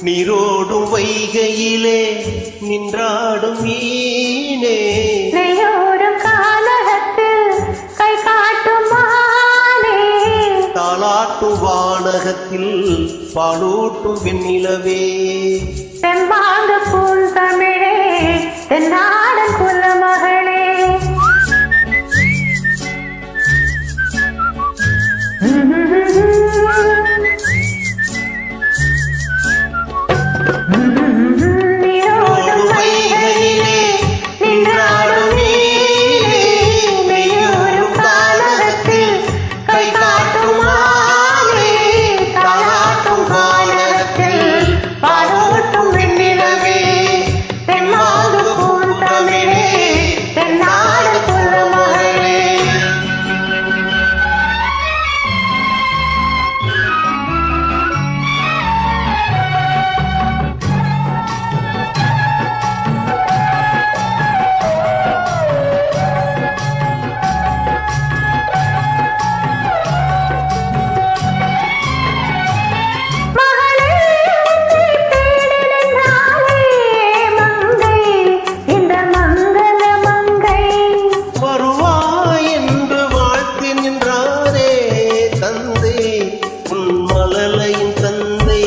நீரோடும் வைகையிலே நின்றாடும் மீனே நெய்யோடும் கானகத்தில் கை காட்டும் மானே தாலாட்டும் வானகத்தில் பாலூட்டும் வெண்ணிலவே தெம்பாங்கு பூன் தமிழே தென்னாடன் குலமகளே நீரோடும் வைகையிலே நின்றாடும் மீனே நெய்யோடும் கானகத்தில் கை காட்டும் மானே தாலாட்டும் வானகத்தில் பாலூட்டும் வெண்ணிலவே தெம்மாங்கு பூன் தமிழே தென்னாடன் குலமகளே வருவாய் என்று வாழ்த்தி நின்றாரே தந்தை உன் மழலையின் தந்தை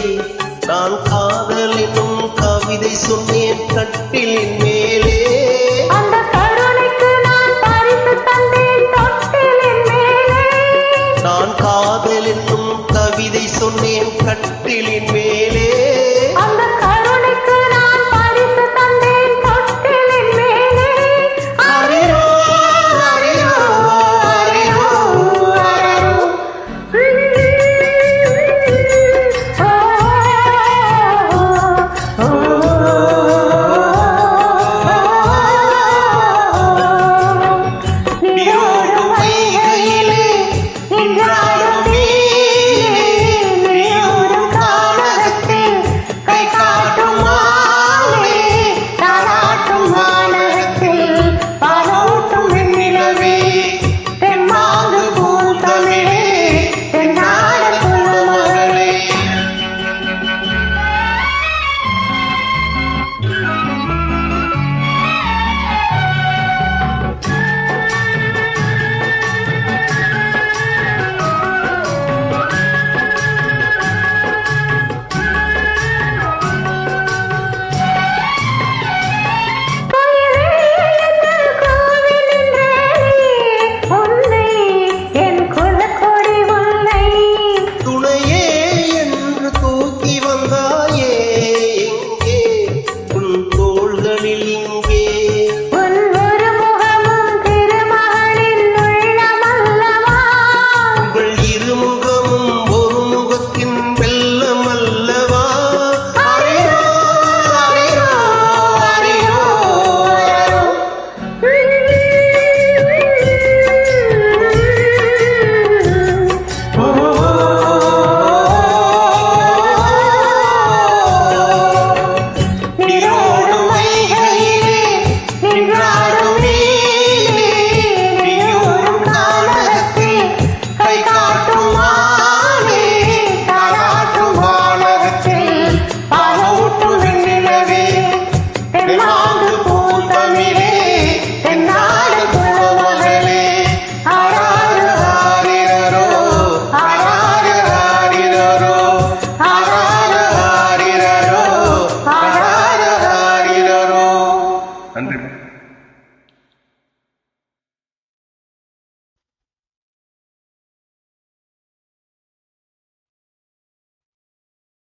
நான் காதல் என்னும் கவிதை சொன்னேன் கட்டிலின் மேலே அந்த கருணைக்கு நான் பரிசு தந்தேன் தொட்டிலின் மேலே நான் காதல் என்னும் கவிதை சொன்னேன் கட்டிலின் மேலே